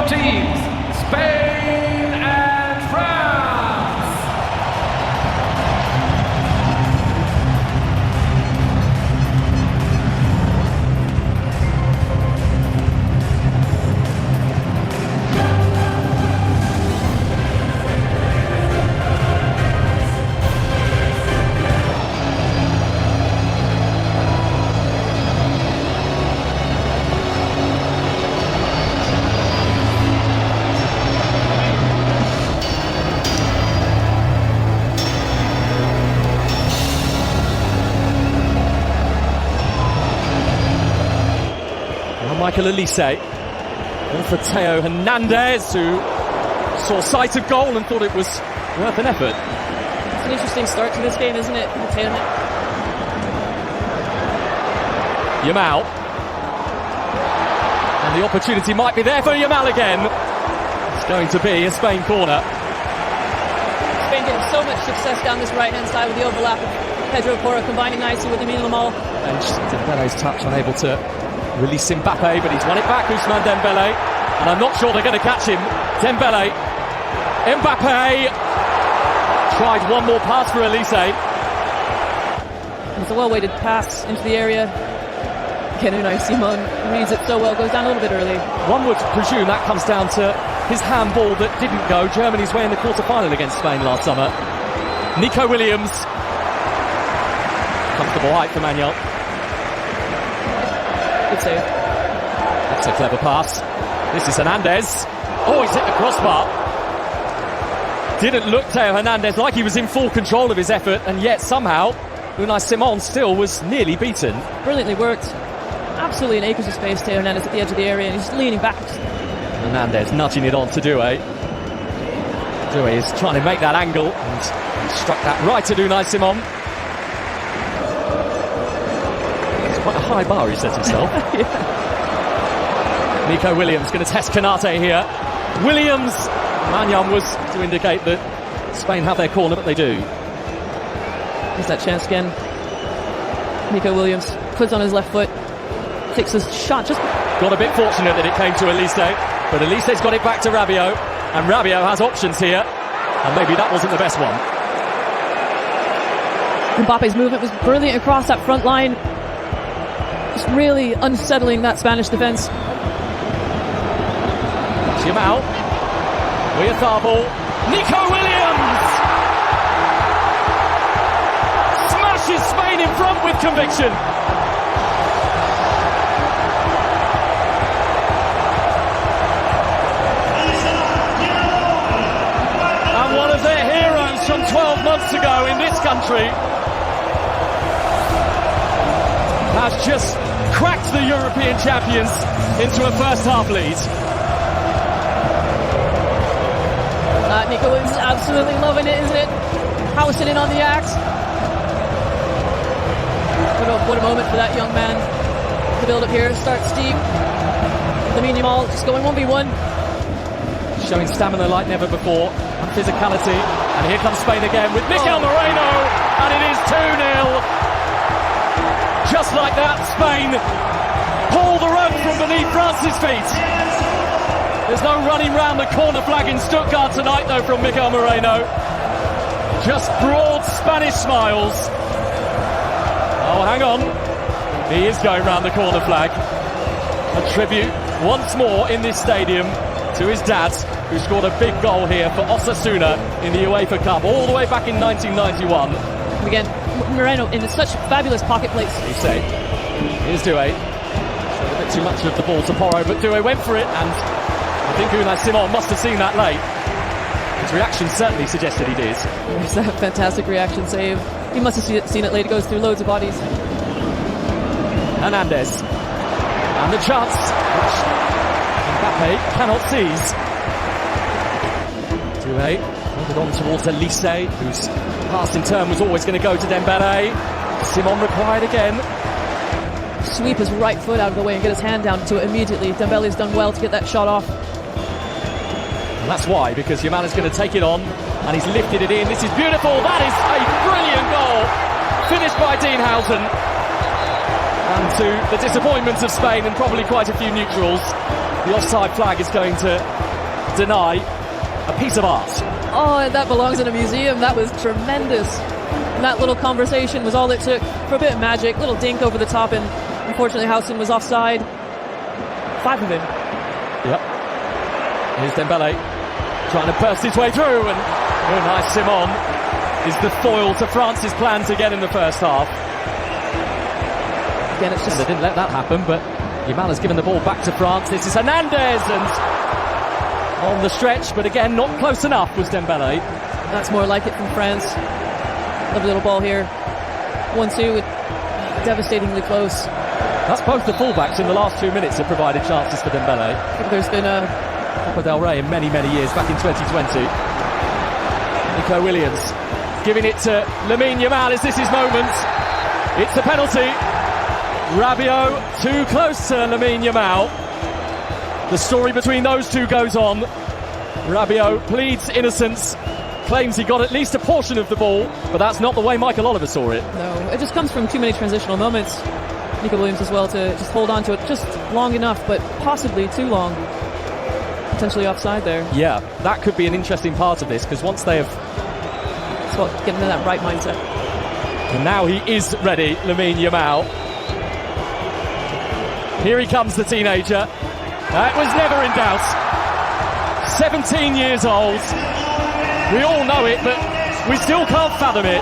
your teams, Spain and France. Michael Elise, all for Theo Hernandez, who saw sight of goal and thought it was worth an effort. It's an interesting start to this game, isn't it? Yamal. And the opportunity might be there for Yamal again. It's going to be a Spain corner. Spain getting so much success down this right-hand side with the overlap of Pedro Porro combining nicely with Lamine Yamal. And Dembele's touch unable to release Mbappe, but he's won it back, Ousmane Dembele. And I'm not sure they're going to catch him. Dembele. Mbappe. Tried one more pass for Elise. It's a well-weighted pass into the area. Again, Unai Simon reads it so well, goes down a little bit early. One would presume that comes down to his handball that didn't go Germany's way in the quarter-final against Spain last summer. Nico Williams. Comfortable height for Manuel. Good save. That's a clever pass. This is Hernandez. Oh, he's hit the crossbar. Didn't look Theo Hernandez like he was in full control of his effort, and yet somehow Unai Simon still was nearly beaten. Brilliantly worked. Absolutely an acres of space, Theo Hernandez at the edge of the area, and he's leaning back. Hernandez nudging it on to Doué. Doué is trying to make that angle and struck that right at Unai Simon. Quite a high bar he set himself. Yeah. Nico Williams going to test Canate here. Williams! Magnan was to indicate that Spain have their corner, but they do. Here's that chance again. Nico Williams puts on his left foot, takes his shot. Just got a bit fortunate that it came to Elise, but Elise's got it back to Rabiot, and Rabiot has options here, and maybe that wasn't the best one. Mbappe's movement was brilliant across that front line. Just really unsettling that Spanish defence. Yamal, Oyarzabal, Nico Williams! Smashes Spain in front with conviction. And one of their heroes from 12 months ago in this country has just cracked the European champions into a first half lead. Nico Williams is absolutely loving it, isn't it? Housing in on the act. What a moment for that young man. The build up here starts deep. Lamine Yamal just going 1v1. Showing stamina like never before and physicality. And here comes Spain again with Mikel Moreno, and it is 2-0. Just like that, Spain pull the rug from beneath France's feet. There's no running round the corner flag in Stuttgart tonight, though, from Mikel Moreno. Just broad Spanish smiles. Oh, hang on. He is going round the corner flag. A tribute once more in this stadium to his dad, who scored a big goal here for Osasuna in the UEFA Cup all the way back in 1991. And again, Moreno in such fabulous pocket plays. You say. Here's Doué. Showed a bit too much of the ball to Porro, but Doué went for it, and I think Unai Simon must have seen that late. His reaction certainly suggested he did. There's that fantastic reaction save. He must have seen it late. It goes through loads of bodies. Hernandez. And the chance, which Mbappe cannot seize. Doué held it on towards Elise, whose pass in turn was always going to go to Dembele. Simon required again. Sweep his right foot out of the way and get his hand down to it immediately. Dembele's done well to get that shot off. And that's why, because Yamal is going to take it on, and he's lifted it in. This is beautiful. That is a brilliant goal, finished by Dean Houghton. And to the disappointments of Spain and probably quite a few neutrals, the offside flag is going to deny a piece of art. Oh, that belongs in a museum. That was tremendous. And that little conversation was all it took for a bit of magic. Little dink over the top, and unfortunately Howson was offside. 5 of him. Yep. Here's Dembele trying to burst his way through, and nice. Simon is the foil to France's plan to get in the first half. Again, it's just... And they didn't let that happen, but Yamal has given the ball back to France. This is Hernandez, and on the stretch, but again, not close enough was Dembele. That's more like it from France. Lovely little ball here. 1-2, devastatingly close. That's both the fullbacks in the last 2 minutes have provided chances for Dembele. I think there's been a Copa del Rey in many, many years, back in 2020. Nico Williams giving it to Lamine Yamal. Is this his moment? It's a penalty. Rabiot too close to Lamine Yamal. The story between those two goes on. Rabiot pleads innocence, claims he got at least a portion of the ball, but that's not the way Michael Oliver saw it. No, it just comes from too many transitional moments. Nico Williams as well to just hold on to it just long enough, but possibly too long. Potentially offside there. Yeah, that could be an interesting part of this, because once they have... It's about getting into that right mindset. And now he is ready, Lamine Yamal. Here he comes, the teenager. That was never in doubt. 17 years old. We all know it, but we still can't fathom it.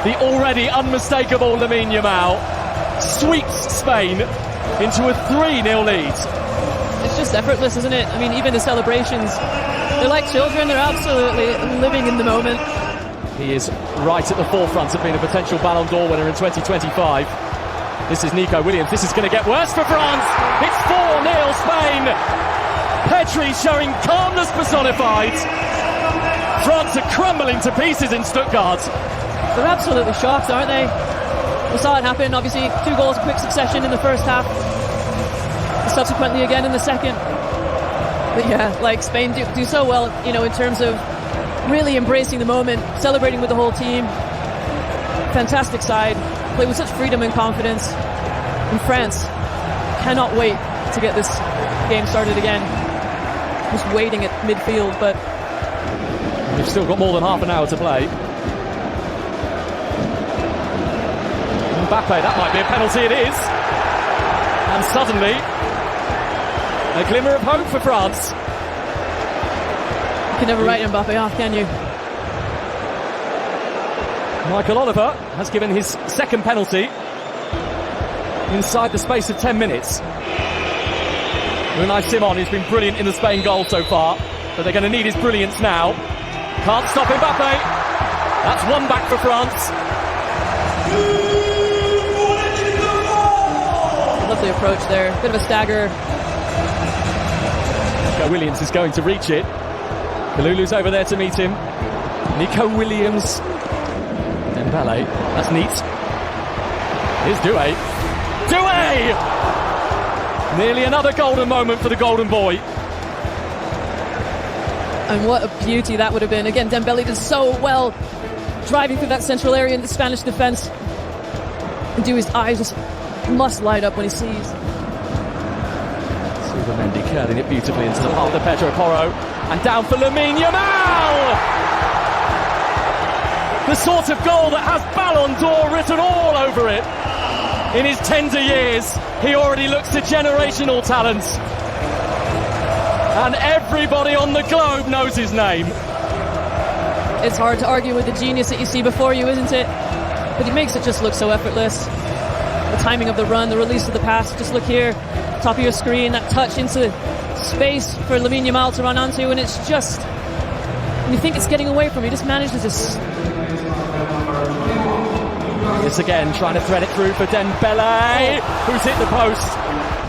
The already unmistakable Lamine Yamal sweeps Spain into a 3-0 lead. It's just effortless, isn't it? I mean, even the celebrations, they're like children. They're absolutely living in the moment. He is right at the forefront of being a potential Ballon d'Or winner in 2025. This is Nico Williams. This is going to get worse for France. It's 4-0 Spain. Petri showing calmness personified. France are crumbling to pieces in Stuttgart. They're absolutely shocked, aren't they? We saw it happen, obviously, 2 goals in quick succession in the first half. Subsequently again in the second. But yeah, like Spain do so well, you know, in terms of really embracing the moment, celebrating with the whole team. Fantastic side. Play with such freedom and confidence. And France cannot wait to get this game started again. Just waiting at midfield, but we've still got more than half an hour to play. Mbappe, that might be a penalty, it is. And suddenly, a glimmer of hope for France. You can never write Mbappe off, can you? Michael Oliver has given his second penalty inside the space of 10 minutes. Unai Simon, who's been brilliant in the Spain goal so far, but they're going to need his brilliance now. Can't stop Mbappe. That's one back for France. Lovely approach there. Bit of a stagger. Nico Williams is going to reach it. Kalulu's over there to meet him. Nico Williams. Dembele. That's neat. Here's Doué. Doué! Nearly another golden moment for the golden boy. And what a beauty that would have been. Again, Dembele did so well driving through that central area in the Spanish defence. And Doué's eyes just must light up when he sees. Mendy curling it beautifully into the path of Pedro Porro, and down for Lamine Yamal! The sort of goal that has Ballon d'Or written all over it. In his tender years, he already looks a generational talent. And everybody on the globe knows his name. It's hard to argue with the genius that you see before you, isn't it? But he makes it just look so effortless. The timing of the run, the release of the pass. Just look here, top of your screen, that touch into space for Lamine Yamal to run onto, and it's just, when you think it's getting away from him, he just manages to... This again, trying to thread it through for Dembele, who's hit the post.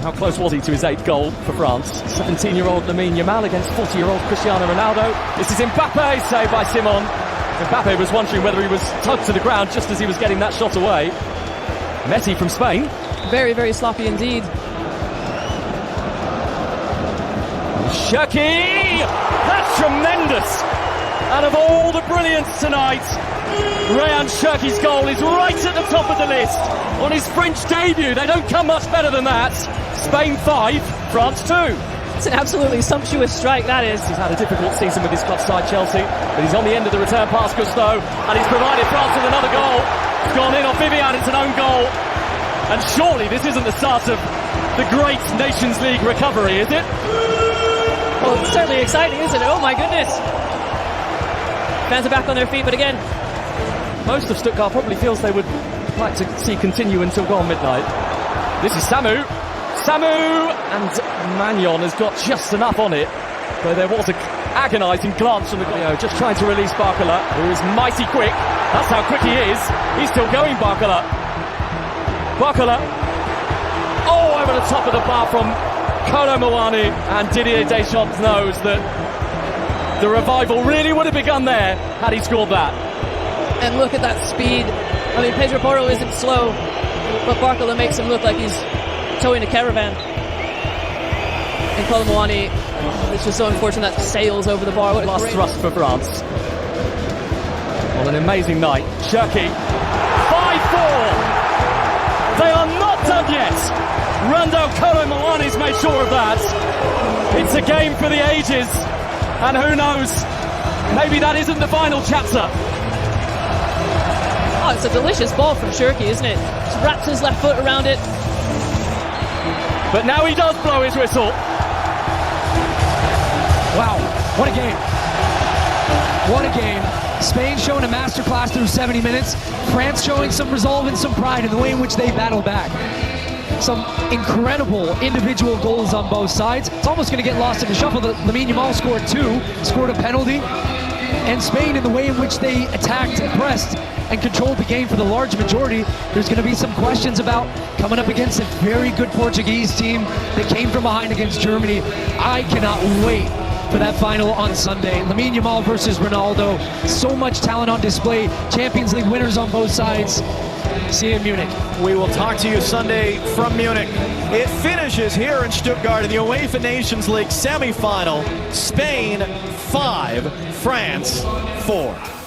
How close was he to his 8th goal for France? 17-year-old Lamine Yamal against 40-year-old Cristiano Ronaldo. This is Mbappe, saved by Simon. Mbappe was wondering whether he was tugged to the ground just as he was getting that shot away. Messi from Spain. Very, very sloppy indeed. Cherki! That's tremendous! And of all the brilliance tonight, Rayan Cherki's goal is right at the top of the list. On his French debut, they don't come much better than that. Spain 5, France 2. It's an absolutely sumptuous strike, that is. He's had a difficult season with his club side Chelsea, but he's on the end of the return pass, Gusto, and he's provided France with another goal. It's gone in on Vivian, it's an own goal. And surely this isn't the start of the great Nations League recovery, is it? Well, it's certainly exciting, isn't it? Oh my goodness. Fans are back on their feet, but again, most of Stuttgart probably feels they would like to see continue until gone midnight. This is Samu, and Magnon has got just enough on it, but there was an agonising glance from the goal. Just trying to release Barcola, who is mighty quick. That's how quick he is. He's still going, Barcola. Oh, over the top of the bar from Kolo Muani, and Didier Deschamps knows that the revival really would have begun there had he scored that. and look at that speed. I mean, Pedro Porro isn't slow, but Barcola makes him look like he's towing a caravan. And Kolo Muani, it's just so unfortunate that sails over the bar. What a Last great thrust for France. Well, an amazing night. Cherki, 5-4. They are not done yet. Randall Kolo Muani's made sure of that. It's a game for the ages. And who knows, maybe that isn't the final chapter. Oh, it's a delicious ball from Cherki, isn't it? Just wraps his left foot around it. But now he does blow his whistle. Wow, what a game. What a game. Spain showing a masterclass through 70 minutes. France showing some resolve and some pride in the way in which they battle back. Some incredible individual goals on both sides. It's almost going to get lost in the shuffle that Lamine Yamal scored two, scored a penalty. And Spain, in the way in which they attacked and pressed and controlled the game for the large majority, there's going to be some questions about coming up against a very good Portuguese team that came from behind against Germany. I cannot wait for that final on Sunday. Lamine Yamal versus Ronaldo. So much talent on display. Champions League winners on both sides. See you in Munich. We will talk to you Sunday from Munich. It finishes here in Stuttgart in the UEFA Nations League semi-final. Spain 5, France 4.